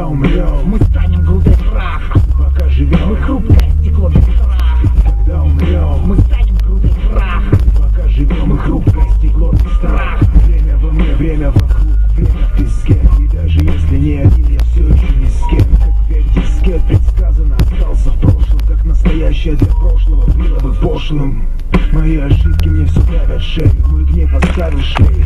Когда умрем, мы станем грудой праха. пока живем, Мы хрупкое стекло без страха. когда умрем, Мы станем грудой праха. пока живем, мы хрупкое стекло без страха. Время во мне, время вокруг, время в песке. И даже если не один, я все еще ни с кем. Как век дискет предсказано, остался в прошлом. Как настоящее для прошлого было бы пошлым. Мои ошибки мне все давят шею, мой гнев оставил шею.